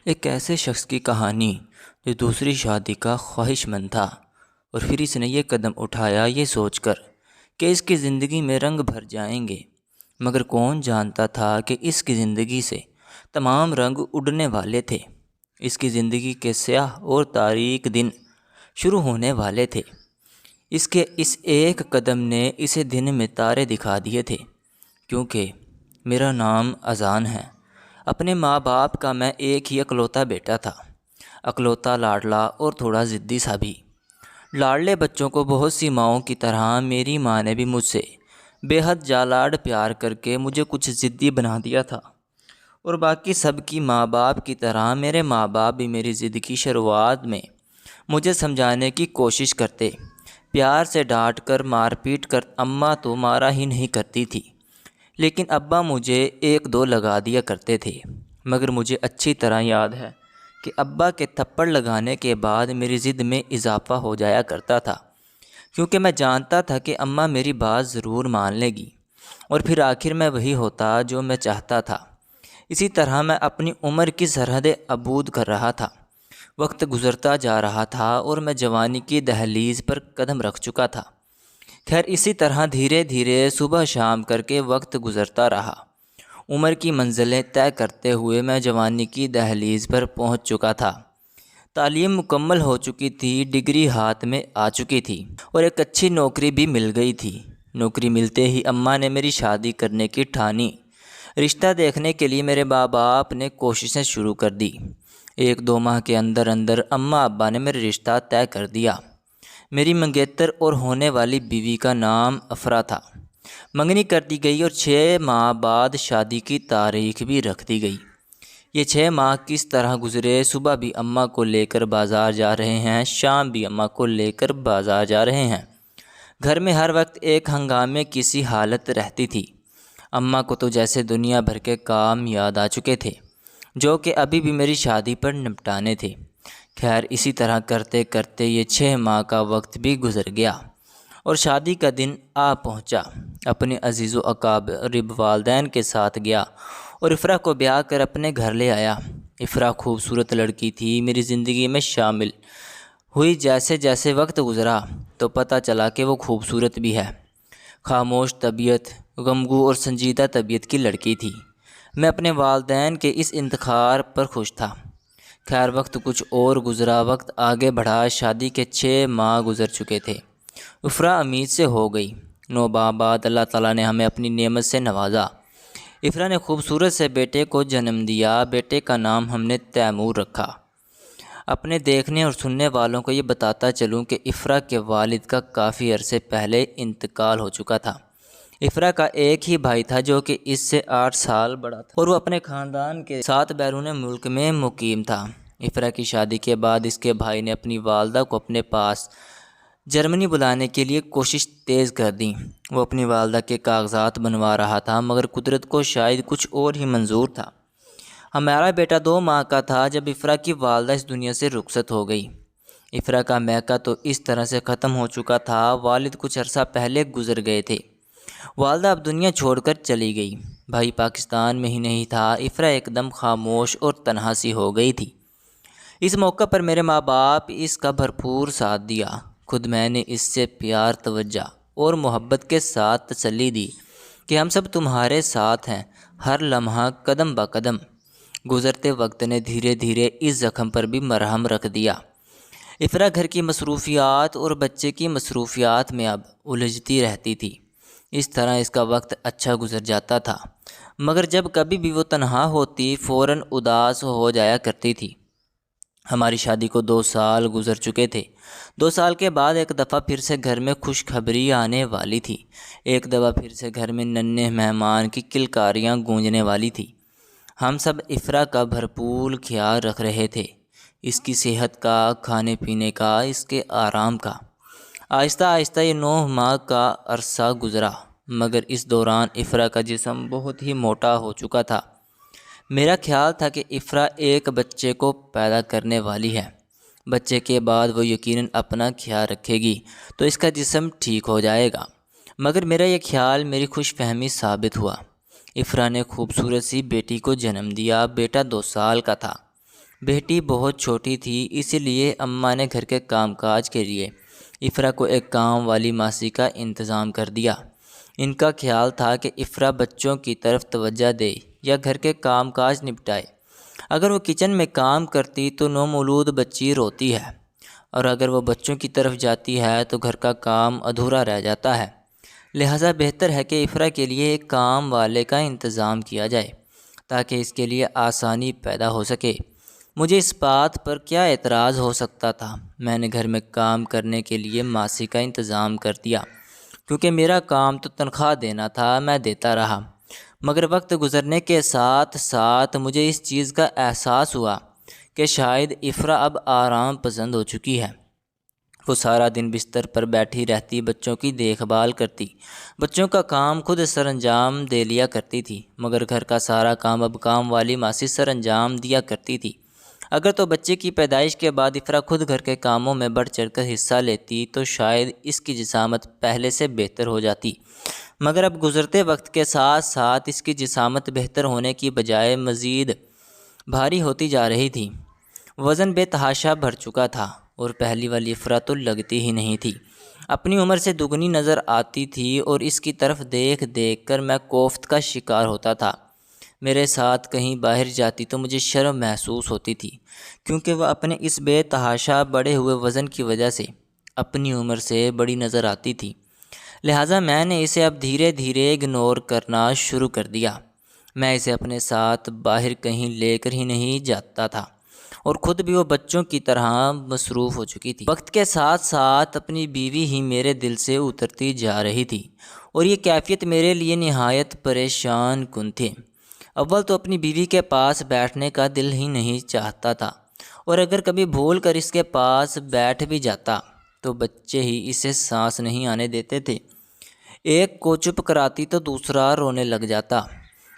ایک ایسے شخص کی کہانی جو دوسری شادی کا خواہش مند تھا اور پھر اس نے یہ قدم اٹھایا یہ سوچ کر کہ اس کی زندگی میں رنگ بھر جائیں گے، مگر کون جانتا تھا کہ اس کی زندگی سے تمام رنگ اڑنے والے تھے۔ اس کی زندگی کے سیاہ اور تاریک دن شروع ہونے والے تھے۔ اس کے اس ایک قدم نے اسے دن میں تارے دکھا دیے تھے، کیونکہ میرا نام اذان ہے۔ اپنے ماں باپ کا میں ایک ہی اکلوتا بیٹا تھا، اکلوتا لاڈلا اور تھوڑا ضدی سا بھی۔ لاڈلے بچوں کو بہت سی ماؤں کی طرح میری ماں نے بھی مجھ سے بے حد جالاڈ پیار کر کے مجھے کچھ ضدی بنا دیا تھا، اور باقی سب کی ماں باپ کی طرح میرے ماں باپ بھی میری ضد کی شروعات میں مجھے سمجھانے کی کوشش کرتے، پیار سے ڈانٹ کر مار پیٹ کر۔ اماں تو مارا ہی نہیں کرتی تھی، لیکن ابا مجھے ایک دو لگا دیا کرتے تھے، مگر مجھے اچھی طرح یاد ہے کہ ابا کے تھپڑ لگانے کے بعد میری ضد میں اضافہ ہو جایا کرتا تھا، کیونکہ میں جانتا تھا کہ اماں میری بات ضرور مان لے گی اور پھر آخر میں وہی ہوتا جو میں چاہتا تھا۔ اسی طرح میں اپنی عمر کی سرحدیں عبور کر رہا تھا۔ وقت گزرتا جا رہا تھا اور میں جوانی کی دہلیز پر قدم رکھ چکا تھا۔ خیر، اسی طرح دھیرے دھیرے صبح شام کر کے وقت گزرتا رہا۔ عمر کی منزلیں طے کرتے ہوئے میں جوانی کی دہلیز پر پہنچ چکا تھا۔ تعلیم مکمل ہو چکی تھی، ڈگری ہاتھ میں آ چکی تھی اور ایک اچھی نوکری بھی مل گئی تھی۔ نوکری ملتے ہی اماں نے میری شادی کرنے کی ٹھانی۔ رشتہ دیکھنے کے لیے میرے ماں باپ نے کوششیں شروع کر دی۔ ایک دو ماہ کے اندر اندر اماں ابا نے میرا رشتہ طے کر دیا۔ میری منگیتر اور ہونے والی بیوی کا نام افرا تھا۔ منگنی کر دی گئی اور 6 ماہ بعد شادی کی تاریخ بھی رکھ دی گئی۔ یہ 6 ماہ کس طرح گزرے؟ صبح بھی اماں کو لے کر بازار جا رہے ہیں، شام بھی اماں کو لے کر بازار جا رہے ہیں۔ گھر میں ہر وقت ایک ہنگامے کی سی حالت رہتی تھی۔ اماں کو تو جیسے دنیا بھر کے کام یاد آ چکے تھے، جو کہ ابھی بھی میری شادی پر نپٹانے تھے۔ خیر، اسی طرح کرتے کرتے یہ 6 ماہ کا وقت بھی گزر گیا اور شادی کا دن آ پہنچا۔ اپنے عزیز و اقارب والدین کے ساتھ گیا اور افرا کو بیاہ کر اپنے گھر لے آیا۔ افرا خوبصورت لڑکی تھی، میری زندگی میں شامل ہوئی۔ جیسے جیسے وقت گزرا تو پتہ چلا کہ وہ خوبصورت بھی ہے۔ خاموش طبیعت، غمگو اور سنجیدہ طبیعت کی لڑکی تھی۔ میں اپنے والدین کے اس انتخاب پر خوش تھا۔ خیر، وقت کچھ اور گزرا، وقت آگے بڑھا۔ شادی کے 6 ماہ گزر چکے تھے۔ افرا امید سے ہو گئی۔ 9 ماہ بعد اللہ تعالیٰ نے ہمیں اپنی نعمت سے نوازا۔ افرا نے خوبصورت سے بیٹے کو جنم دیا۔ بیٹے کا نام ہم نے تیمور رکھا۔ اپنے دیکھنے اور سننے والوں کو یہ بتاتا چلوں کہ افرا کے والد کا کافی عرصے پہلے انتقال ہو چکا تھا۔ افرا کا ایک ہی بھائی تھا جو کہ اس سے 8 سال بڑا تھا اور وہ اپنے خاندان کے ساتھ بیرون ملک میں مقیم تھا۔ افرا کی شادی کے بعد اس کے بھائی نے اپنی والدہ کو اپنے پاس جرمنی بلانے کے لیے کوشش تیز کر دی۔ وہ اپنی والدہ کے کاغذات بنوا رہا تھا، مگر قدرت کو شاید کچھ اور ہی منظور تھا۔ ہمارا بیٹا 2 ماہ کا تھا جب افرا کی والدہ اس دنیا سے رخصت ہو گئی۔ افرا کا میکہ تو اس طرح سے ختم ہو چکا تھا۔ والد کچھ عرصہ پہلے گزر گئے تھے۔ والدہ اب دنیا چھوڑ کر چلی گئی۔ بھائی پاکستان میں ہی نہیں تھا۔ افرا ایک دم خاموش اور تنہا سی ہو گئی تھی۔ اس موقع پر میرے ماں باپ اس کا بھرپور ساتھ دیا۔ خود میں نے اس سے پیار، توجہ اور محبت کے ساتھ تسلی دی کہ ہم سب تمہارے ساتھ ہیں، ہر لمحہ قدم بہ قدم۔ گزرتے وقت نے دھیرے دھیرے اس زخم پر بھی مرہم رکھ دیا۔ افرا گھر کی مصروفیات اور بچے کی مصروفیات میں اب الجھتی رہتی تھی۔ اس طرح اس کا وقت اچھا گزر جاتا تھا، مگر جب کبھی بھی وہ تنہا ہوتی فوراً اداس ہو جایا کرتی تھی۔ ہماری شادی کو 2 سال گزر چکے تھے۔ 2 سال کے بعد ایک دفعہ پھر سے گھر میں خوشخبری آنے والی تھی۔ ایک دفعہ پھر سے گھر میں ننھے مہمان کی کلکاریاں گونجنے والی تھی۔ ہم سب افرا کا بھرپور خیال رکھ رہے تھے، اس کی صحت کا، کھانے پینے کا، اس کے آرام کا۔ آہستہ آہستہ یہ 9 ماہ کا عرصہ گزرا، مگر اس دوران افرا کا جسم بہت ہی موٹا ہو چکا تھا۔ میرا خیال تھا کہ افرا ایک بچے کو پیدا کرنے والی ہے۔ بچے کے بعد وہ یقیناً اپنا خیال رکھے گی تو اس کا جسم ٹھیک ہو جائے گا، مگر میرا یہ خیال میری خوش فہمی ثابت ہوا۔ افرا نے خوبصورت سی بیٹی کو جنم دیا۔ بیٹا 2 سال کا تھا۔ بیٹی بہت چھوٹی تھی، اسی لیے اماں نے گھر کے کام کاج کے لیے افرا کو ایک کام والی ماسی کا انتظام کر دیا۔ ان کا خیال تھا کہ افرا بچوں کی طرف توجہ دے یا گھر کے کام کاج نپٹائے۔ اگر وہ کچن میں کام کرتی تو نومولود بچی روتی ہے، اور اگر وہ بچوں کی طرف جاتی ہے تو گھر کا کام ادھورا رہ جاتا ہے۔ لہٰذا بہتر ہے کہ افرا کے لیے ایک کام والے کا انتظام کیا جائے تاکہ اس کے لیے آسانی پیدا ہو سکے۔ مجھے اس بات پر کیا اعتراض ہو سکتا تھا؟ میں نے گھر میں کام کرنے کے لیے ماسی کا انتظام کر دیا، کیونکہ میرا کام تو تنخواہ دینا تھا، میں دیتا رہا۔ مگر وقت گزرنے کے ساتھ ساتھ مجھے اس چیز کا احساس ہوا کہ شاید افرا اب آرام پسند ہو چکی ہے۔ وہ سارا دن بستر پر بیٹھی رہتی، بچوں کی دیکھ بھال کرتی، بچوں کا کام خود سر انجام دے لیا کرتی تھی، مگر گھر کا سارا کام اب کام والی ماسی سر انجام دیا کرتی تھی۔ اگر تو بچے کی پیدائش کے بعد افرا خود گھر کے کاموں میں بڑھ چڑھ کر حصہ لیتی تو شاید اس کی جسامت پہلے سے بہتر ہو جاتی، مگر اب گزرتے وقت کے ساتھ ساتھ اس کی جسامت بہتر ہونے کی بجائے مزید بھاری ہوتی جا رہی تھی۔ وزن بے تحاشا بڑھ چکا تھا، اور پہلی والی افرا تو لگتی ہی نہیں تھی، اپنی عمر سے دگنی نظر آتی تھی، اور اس کی طرف دیکھ دیکھ کر میں کوفت کا شکار ہوتا تھا۔ میرے ساتھ کہیں باہر جاتی تو مجھے شرم محسوس ہوتی تھی، کیونکہ وہ اپنے اس بے تحاشا بڑھے ہوئے وزن کی وجہ سے اپنی عمر سے بڑی نظر آتی تھی۔ لہٰذا میں نے اسے اب دھیرے دھیرے اگنور کرنا شروع کر دیا۔ میں اسے اپنے ساتھ باہر کہیں لے کر ہی نہیں جاتا تھا، اور خود بھی وہ بچوں کی طرح مصروف ہو چکی تھی۔ وقت کے ساتھ ساتھ اپنی بیوی ہی میرے دل سے اترتی جا رہی تھی، اور یہ کیفیت میرے لیے نہایت پریشان کن تھی۔ اول تو اپنی بیوی کے پاس بیٹھنے کا دل ہی نہیں چاہتا تھا، اور اگر کبھی بھول کر اس کے پاس بیٹھ بھی جاتا تو بچے ہی اسے سانس نہیں آنے دیتے تھے۔ ایک کو چپ کراتی تو دوسرا رونے لگ جاتا،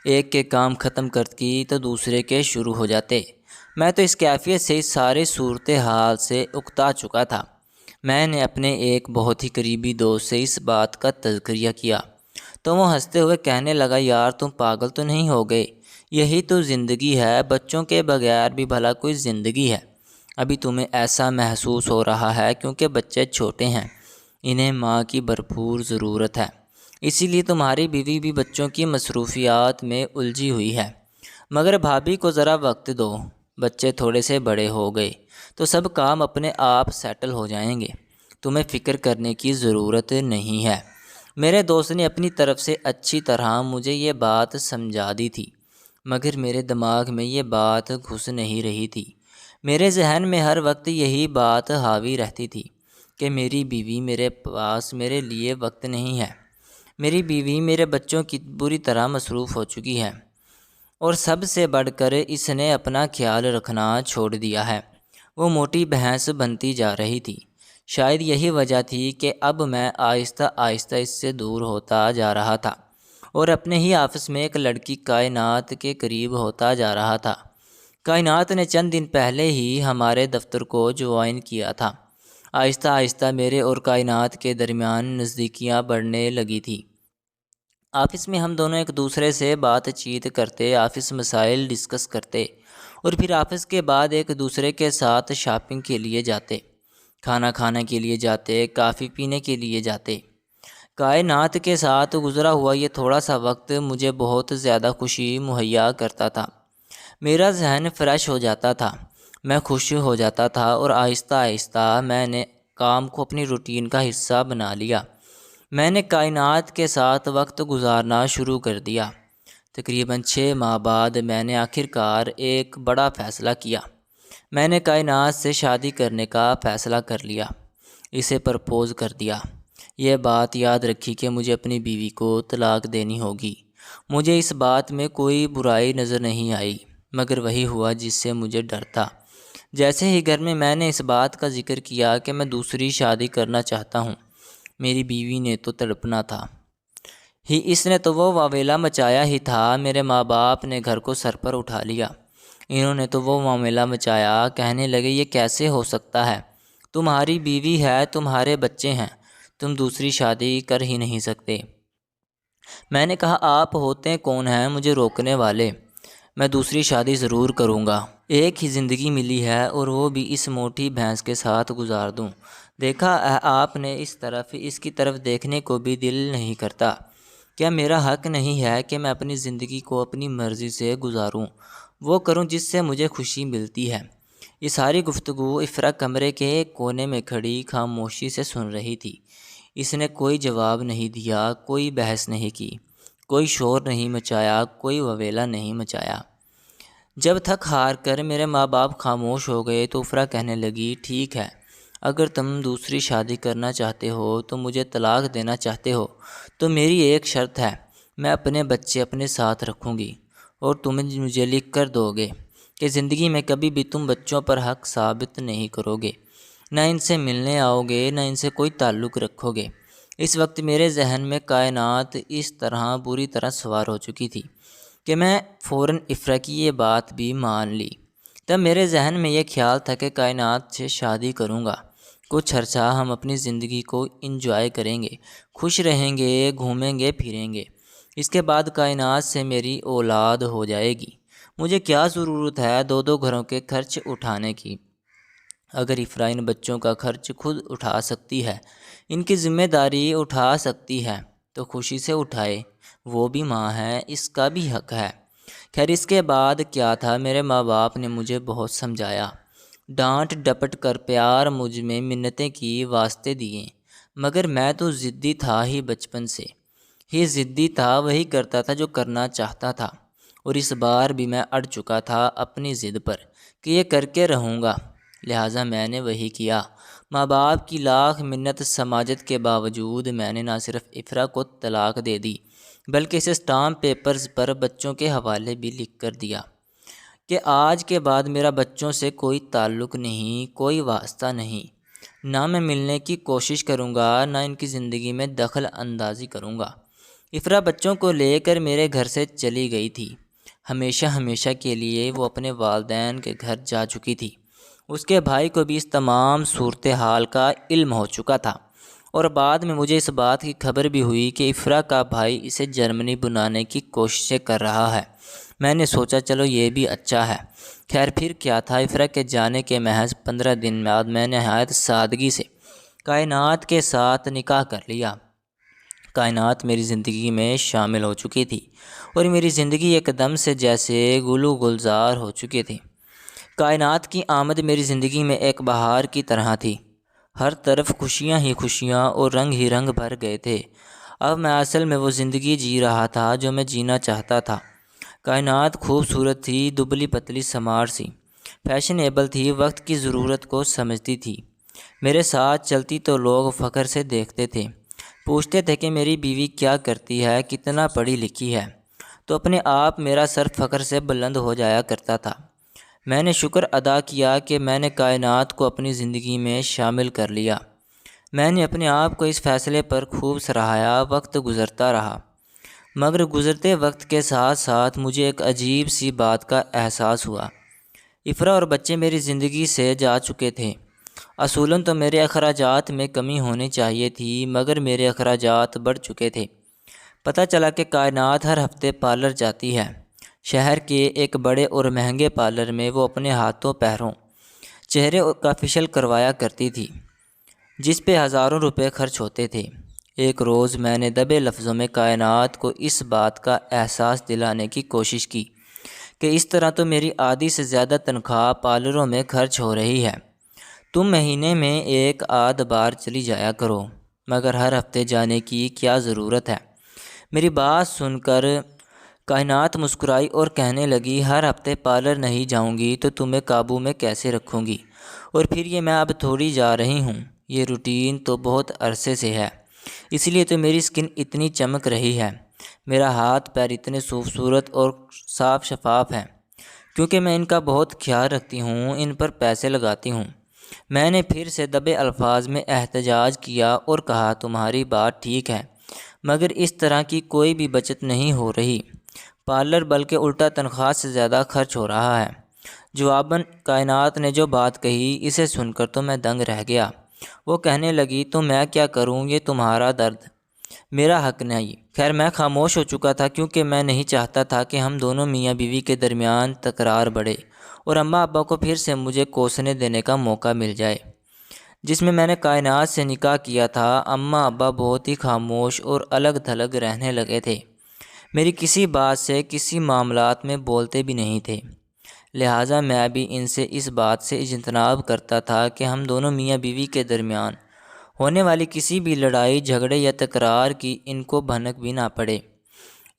ایک کے کام ختم کرتی تو دوسرے کے شروع ہو جاتے۔ میں تو اس کیفیت سے اس سارے صورتحال سے اکتا چکا تھا۔ میں نے اپنے ایک بہت ہی قریبی دوست سے اس بات کا تذکرہ کیا تو وہ ہنستے ہوئے کہنے لگا، یار تم پاگل تو نہیں ہو گئے؟ یہی تو زندگی ہے، بچوں کے بغیر بھی بھلا کوئی زندگی ہے۔ ابھی تمہیں ایسا محسوس ہو رہا ہے کیونکہ بچے چھوٹے ہیں، انہیں ماں کی بھرپور ضرورت ہے، اسی لیے تمہاری بیوی بھی بچوں کی مصروفیات میں الجھی ہوئی ہے۔ مگر بھابھی کو ذرا وقت دو، بچے تھوڑے سے بڑے ہو گئے تو سب کام اپنے آپ سیٹل ہو جائیں گے، تمہیں فکر کرنے کی ضرورت نہیں ہے۔ میرے دوست نے اپنی طرف سے اچھی طرح مجھے یہ بات سمجھا دی تھی، مگر میرے دماغ میں یہ بات گھس نہیں رہی تھی۔ میرے ذہن میں ہر وقت یہی بات حاوی رہتی تھی کہ میری بیوی میرے پاس میرے لیے وقت نہیں ہے، میری بیوی میرے بچوں کی بری طرح مصروف ہو چکی ہے، اور سب سے بڑھ کر اس نے اپنا خیال رکھنا چھوڑ دیا ہے۔ وہ موٹی بھینس بنتی جا رہی تھی۔ شاید یہی وجہ تھی کہ اب میں آہستہ آہستہ اس سے دور ہوتا جا رہا تھا، اور اپنے ہی آفس میں ایک لڑکی کائنات کے قریب ہوتا جا رہا تھا۔ کائنات نے چند دن پہلے ہی ہمارے دفتر کو جوائن کیا تھا۔ آہستہ آہستہ میرے اور کائنات کے درمیان نزدیکیاں بڑھنے لگی تھی۔ آفس میں ہم دونوں ایک دوسرے سے بات چیت کرتے، آفس مسائل ڈسکس کرتے، اور پھر آفس کے بعد ایک دوسرے کے ساتھ شاپنگ کے لیے جاتے، کھانا کھانے کے لیے جاتے، کافی پینے کے لیے جاتے۔ کائنات کے ساتھ گزرا ہوا یہ تھوڑا سا وقت مجھے بہت زیادہ خوشی مہیا کرتا تھا۔ میرا ذہن فریش ہو جاتا تھا، میں خوش ہو جاتا تھا، اور آہستہ آہستہ میں نے کام کو اپنی روٹین کا حصہ بنا لیا۔ میں نے کائنات کے ساتھ وقت گزارنا شروع کر دیا۔ تقریباً 6 ماہ بعد میں نے آخرکار ایک بڑا فیصلہ کیا۔ میں نے کائنات سے شادی کرنے کا فیصلہ کر لیا، اسے پرپوز کر دیا۔ یہ بات یاد رکھی کہ مجھے اپنی بیوی کو طلاق دینی ہوگی۔ مجھے اس بات میں کوئی برائی نظر نہیں آئی، مگر وہی ہوا جس سے مجھے ڈر تھا۔ جیسے ہی گھر میں نے اس بات کا ذکر کیا کہ میں دوسری شادی کرنا چاہتا ہوں، میری بیوی نے تو تڑپنا تھا ہی، اس نے تو وہ واویلا مچایا ہی تھا۔ میرے ماں باپ نے گھر کو سر پر اٹھا لیا، انہوں نے تو وہ معاملہ مچایا، کہنے لگے یہ کیسے ہو سکتا ہے، تمہاری بیوی ہے، تمہارے بچے ہیں، تم دوسری شادی کر ہی نہیں سکتے۔ میں نے کہا آپ ہوتے کون ہیں مجھے روکنے والے؟ میں دوسری شادی ضرور کروں گا۔ ایک ہی زندگی ملی ہے اور وہ بھی اس موٹی بھینس کے ساتھ گزار دوں۔ دیکھا آپ نے اس کی طرف دیکھنے کو بھی دل نہیں کرتا۔ کیا میرا حق نہیں ہے کہ میں اپنی زندگی کو اپنی مرضی سے گزاروں، وہ کروں جس سے مجھے خوشی ملتی ہے؟ یہ ساری گفتگو افرا کمرے کے ایک کونے میں کھڑی خاموشی سے سن رہی تھی۔ اس نے کوئی جواب نہیں دیا، کوئی بحث نہیں کی، کوئی شور نہیں مچایا، کوئی وویلا نہیں مچایا۔ جب تھک ہار کر میرے ماں باپ خاموش ہو گئے تو افرا کہنے لگی، ٹھیک ہے، اگر تم دوسری شادی کرنا چاہتے ہو تو مجھے طلاق دینا چاہتے ہو تو میری ایک شرط ہے، میں اپنے بچے اپنے ساتھ رکھوں گی اور تم مجھے لکھ کر دو گے کہ زندگی میں کبھی بھی تم بچوں پر حق ثابت نہیں کرو گے، نہ ان سے ملنے آؤ گے، نہ ان سے کوئی تعلق رکھو گے۔ اس وقت میرے ذہن میں کائنات اس طرح بری طرح سوار ہو چکی تھی کہ میں فوراً افرا کی یہ بات بھی مان لی۔ تب میرے ذہن میں یہ خیال تھا کہ کائنات سے شادی کروں گا، کچھ عرصہ ہم اپنی زندگی کو انجوائے کریں گے، خوش رہیں گے، گھومیں گے پھریں گے، اس کے بعد کائنات سے میری اولاد ہو جائے گی۔ مجھے کیا ضرورت ہے دو گھروں کے خرچ اٹھانے کی؟ اگر افرا ان بچوں کا خرچ خود اٹھا سکتی ہے، ان کی ذمہ داری اٹھا سکتی ہے تو خوشی سے اٹھائے، وہ بھی ماں ہے، اس کا بھی حق ہے۔ خیر اس کے بعد کیا تھا، میرے ماں باپ نے مجھے بہت سمجھایا، ڈانٹ ڈپٹ کر پیار مجھ میں منتیں کی، واسطے دیے، مگر میں تو ضدی تھا ہی، بچپن سے ہی ضدی تھا، وہی کرتا تھا جو کرنا چاہتا تھا، اور اس بار بھی میں اڑ چکا تھا اپنی ضد پر کہ یہ کر کے رہوں گا، لہٰذا میں نے وہی کیا۔ ماں باپ کی لاکھ منت سماجت کے باوجود میں نے نہ صرف افرا کو طلاق دے دی بلکہ اسے اسٹامپ پیپرز پر بچوں کے حوالے بھی لکھ کر دیا کہ آج کے بعد میرا بچوں سے کوئی تعلق نہیں، کوئی واسطہ نہیں، نہ میں ملنے کی کوشش کروں گا، نہ ان کی زندگی میں دخل اندازی کروں گا۔ افرا بچوں کو لے کر میرے گھر سے چلی گئی تھی، ہمیشہ کے لیے وہ اپنے والدین کے گھر جا چکی تھی۔ اس کے بھائی کو بھی اس تمام صورتحال کا علم ہو چکا تھا، اور بعد میں مجھے اس بات کی خبر بھی ہوئی کہ افرا کا بھائی اسے جرمنی بلانے کی کوششیں کر رہا ہے۔ میں نے سوچا چلو یہ بھی اچھا ہے۔ خیر پھر کیا تھا، افرا کے جانے کے محض 15 دن بعد میں نہایت سادگی سے کائنات کے ساتھ نکاح کر لیا۔ کائنات میری زندگی میں شامل ہو چکی تھی اور میری زندگی ایک دم سے جیسے گلو گلزار ہو چکی تھی۔ کائنات کی آمد میری زندگی میں ایک بہار کی طرح تھی، ہر طرف خوشیاں ہی خوشیاں اور رنگ ہی رنگ بھر گئے تھے۔ اب میں اصل میں وہ زندگی جی رہا تھا جو میں جینا چاہتا تھا۔ کائنات خوبصورت تھی، دبلی پتلی سمار سی، فیشنیبل تھی، وقت کی ضرورت کو سمجھتی تھی۔ میرے ساتھ چلتی تو لوگ فخر سے دیکھتے تھے، پوچھتے تھے کہ میری بیوی کیا کرتی ہے، کتنا پڑھی لکھی ہے، تو اپنے آپ میرا سر فخر سے بلند ہو جایا کرتا تھا۔ میں نے شکر ادا کیا کہ میں نے کائنات کو اپنی زندگی میں شامل کر لیا۔ میں نے اپنے آپ کو اس فیصلے پر خوب سراہا۔ وقت گزرتا رہا، مگر گزرتے وقت کے ساتھ ساتھ مجھے ایک عجیب سی بات کا احساس ہوا۔ افرا اور بچے میری زندگی سے جا چکے تھے۔ اصولاً تو میرے اخراجات میں کمی ہونی چاہیے تھی، مگر میرے اخراجات بڑھ چکے تھے۔ پتہ چلا کہ کائنات ہر ہفتے پارلر جاتی ہے۔ شہر کے ایک بڑے اور مہنگے پارلر میں وہ اپنے ہاتھوں پیروں چہرے کا فیشل کروایا کرتی تھی، جس پہ ہزاروں روپے خرچ ہوتے تھے۔ ایک روز میں نے دبے لفظوں میں کائنات کو اس بات کا احساس دلانے کی کوشش کی کہ اس طرح تو میری آدھی سے زیادہ تنخواہ پارلروں میں خرچ ہو رہی ہے۔ تم مہینے میں ایک آدھ بار چلی جایا کرو، مگر ہر ہفتے جانے کی کیا ضرورت ہے؟ میری بات سن کر کائنات مسکرائی اور کہنے لگی، ہر ہفتے پارلر نہیں جاؤں گی تو تمہیں قابو میں کیسے رکھوں گی؟ اور پھر یہ میں اب تھوڑی جا رہی ہوں، یہ روٹین تو بہت عرصے سے ہے، اس لیے تو میری سکن اتنی چمک رہی ہے، میرا ہاتھ پیر اتنے خوبصورت اور صاف شفاف ہیں، کیونکہ میں ان کا بہت خیال رکھتی ہوں، ان پر پیسے لگاتی ہوں۔ میں نے پھر سے دبے الفاظ میں احتجاج کیا اور کہا، تمہاری بات ٹھیک ہے، مگر اس طرح کی کوئی بھی بچت نہیں ہو رہی، پارلر بلکہ الٹا تنخواہ سے زیادہ خرچ ہو رہا ہے۔ جواباً کائنات نے جو بات کہی، اسے سن کر تو میں دنگ رہ گیا۔ وہ کہنے لگی، تو میں کیا کروں، یہ تمہارا درد میرا حق نہیں۔ خیر میں خاموش ہو چکا تھا کیونکہ میں نہیں چاہتا تھا کہ ہم دونوں میاں بیوی کے درمیان تکرار بڑھے اور اماں ابا کو پھر سے مجھے کوسنے دینے کا موقع مل جائے۔ جس میں نے کائنات سے نکاح کیا تھا، اماں ابا بہت ہی خاموش اور الگ تھلگ رہنے لگے تھے۔ میری کسی بات سے کسی معاملات میں بولتے بھی نہیں تھے، لہٰذا میں بھی ان سے اس بات سے اجتناب کرتا تھا کہ ہم دونوں میاں بیوی کے درمیان ہونے والی کسی بھی لڑائی جھگڑے یا تکرار کی ان کو بھنک بھی نہ پڑے۔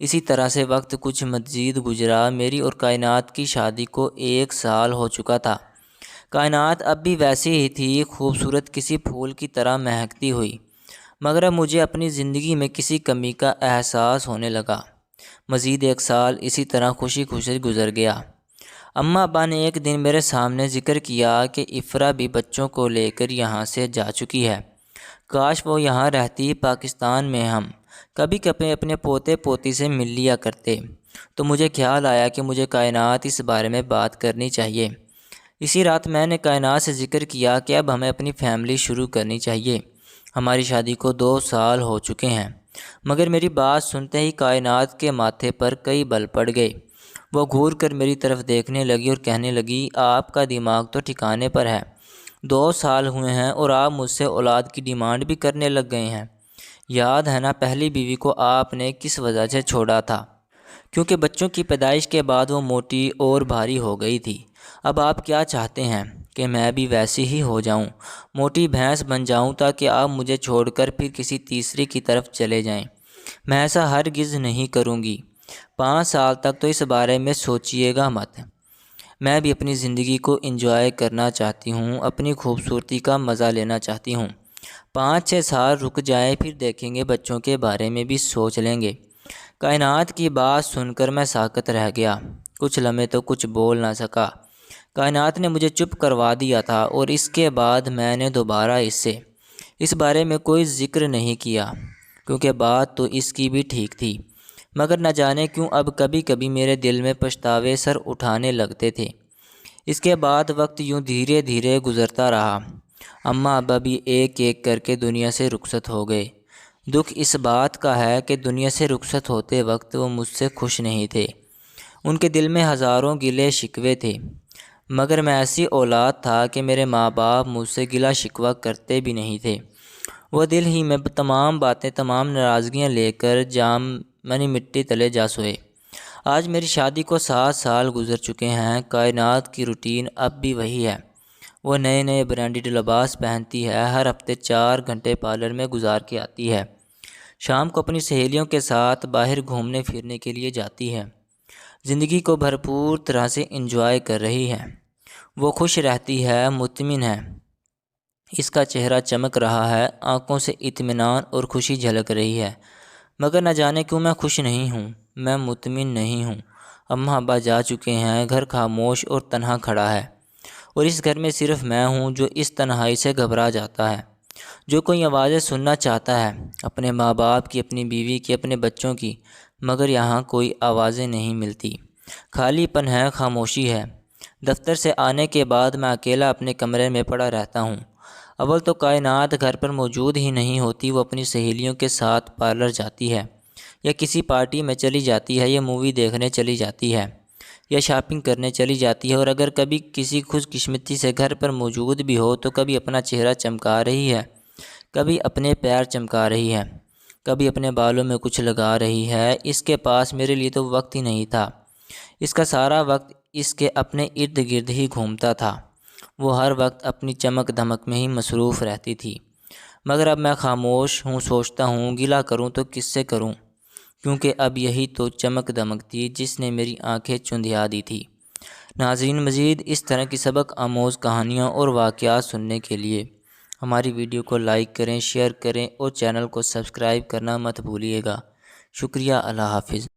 اسی طرح سے وقت کچھ مزید گزرا۔ میری اور کائنات کی شادی کو 1 سال ہو چکا تھا۔ کائنات اب بھی ویسی ہی تھی، خوبصورت کسی پھول کی طرح مہکتی ہوئی، مگر اب مجھے اپنی زندگی میں کسی کمی کا احساس ہونے لگا۔ مزید 1 سال اسی طرح خوشی خوشی گزر گیا۔ اماں ابا نے ایک دن میرے سامنے ذکر کیا کہ افرا بھی بچوں کو لے کر یہاں سے جا چکی ہے، کاش وہ یہاں رہتی، پاکستان میں ہم کبھی کبھی اپنے پوتے پوتی سے مل لیا کرتے۔ تو مجھے خیال آیا کہ مجھے کائنات اس بارے میں بات کرنی چاہیے۔ اسی رات میں نے کائنات سے ذکر کیا کہ اب ہمیں اپنی فیملی شروع کرنی چاہیے۔ ہماری شادی کو 2 سال ہو چکے ہیں، مگر میری بات سنتے ہی کائنات کے ماتھے پر کئی بل پڑ گئے۔ وہ گھور کر میری طرف دیکھنے لگی اور کہنے لگی، آپ کا دماغ تو ٹھکانے پر ہے، 2 سال ہوئے ہیں اور آپ مجھ سے اولاد کی ڈیمانڈ بھی کرنے لگ گئے ہیں۔ یاد ہے نا پہلی بیوی کو آپ نے کس وجہ سے چھوڑا تھا؟ کیونکہ بچوں کی پیدائش کے بعد وہ موٹی اور بھاری ہو گئی تھی۔ اب آپ کیا چاہتے ہیں کہ میں بھی ویسی ہی ہو جاؤں، موٹی بھینس بن جاؤں تاکہ آپ مجھے چھوڑ کر پھر کسی تیسری کی طرف چلے جائیں؟ میں ایسا ہرگز نہیں کروں گی۔ 5 سال تک تو اس بارے میں سوچیے گا مت۔ میں بھی اپنی زندگی کو انجوائے کرنا چاہتی ہوں، اپنی خوبصورتی کا مزہ لینا چاہتی ہوں۔ 5-6 سال رک جائیں، پھر دیکھیں گے، بچوں کے بارے میں بھی سوچ لیں گے۔ کائنات کی بات سن کر میں ساکت رہ گیا، کچھ لمحے تو کچھ بول نہ سکا۔ کائنات نے مجھے چپ کروا دیا تھا اور اس کے بعد میں نے دوبارہ اس بارے میں کوئی ذکر نہیں کیا، کیونکہ بات تو اس کی بھی ٹھیک تھی، مگر نہ جانے کیوں اب کبھی کبھی میرے دل میں پچھتاوے سر اٹھانے لگتے تھے۔ اس کے بعد وقت یوں دھیرے دھیرے گزرتا رہا۔ اماں ابا بھی ایک ایک کر کے دنیا سے رخصت ہو گئے۔ دکھ اس بات کا ہے کہ دنیا سے رخصت ہوتے وقت وہ مجھ سے خوش نہیں تھے۔ ان کے دل میں ہزاروں گلے شکوے تھے، مگر میں ایسی اولاد تھا کہ میرے ماں باپ مجھ سے گلہ شکوہ کرتے بھی نہیں تھے۔ وہ دل ہی میں تمام باتیں، تمام ناراضگیاں لے کر مٹی تلے جا سوئے۔ آج میری شادی کو 7 سال گزر چکے ہیں۔ کائنات کی روٹین اب بھی وہی ہے۔ وہ نئے نئے برانڈڈ لباس پہنتی ہے، ہر ہفتے 4 گھنٹے پارلر میں گزار کے آتی ہے، شام کو اپنی سہیلیوں کے ساتھ باہر گھومنے پھرنے کے لیے جاتی ہے، زندگی کو بھرپور طرح سے انجوائے کر رہی ہے۔ وہ خوش رہتی ہے، مطمئن ہے، اس کا چہرہ چمک رہا ہے، آنکھوں سے اطمینان اور خوشی جھلک رہی ہے، مگر نہ جانے کیوں میں خوش نہیں ہوں، میں مطمئن نہیں ہوں۔ اماں ابا جا چکے ہیں، گھر خاموش اور تنہا کھڑا ہے، اور اس گھر میں صرف میں ہوں جو اس تنہائی سے گھبرا جاتا ہے، جو کوئی آوازیں سننا چاہتا ہے، اپنے ماں باپ کی، اپنی بیوی کی، اپنے بچوں کی، مگر یہاں کوئی آوازیں نہیں ملتی۔ خالی پن ہے، خاموشی ہے۔ دفتر سے آنے کے بعد میں اکیلا اپنے کمرے میں پڑا رہتا ہوں۔ اول تو کائنات گھر پر موجود ہی نہیں ہوتی، وہ اپنی سہیلیوں کے ساتھ پارلر جاتی ہے، یا کسی پارٹی میں چلی جاتی ہے، یا مووی دیکھنے چلی جاتی ہے، یا شاپنگ کرنے چلی جاتی ہے، اور اگر کبھی کسی خوش قسمتی سے گھر پر موجود بھی ہو تو کبھی اپنا چہرہ چمکا رہی ہے، کبھی اپنے پیر چمکا رہی ہے، کبھی اپنے بالوں میں کچھ لگا رہی ہے۔ اس کے پاس میرے لیے تو وقت ہی نہیں تھا، اس کا سارا وقت اس کے اپنے ارد گرد ہی گھومتا تھا۔ وہ ہر وقت اپنی چمک دھمک میں ہی مصروف رہتی تھی، مگر اب میں خاموش ہوں، سوچتا ہوں گلہ کروں تو کس سے کروں، کیونکہ اب یہی تو چمک دمک تھی جس نے میری آنکھیں چندھیا دی تھی۔ ناظرین، مزید اس طرح کی سبق آموز کہانیاں اور واقعات سننے کے لیے ہماری ویڈیو کو لائک کریں، شیئر کریں اور چینل کو سبسکرائب کرنا مت بھولیے گا۔ شکریہ، اللہ حافظ۔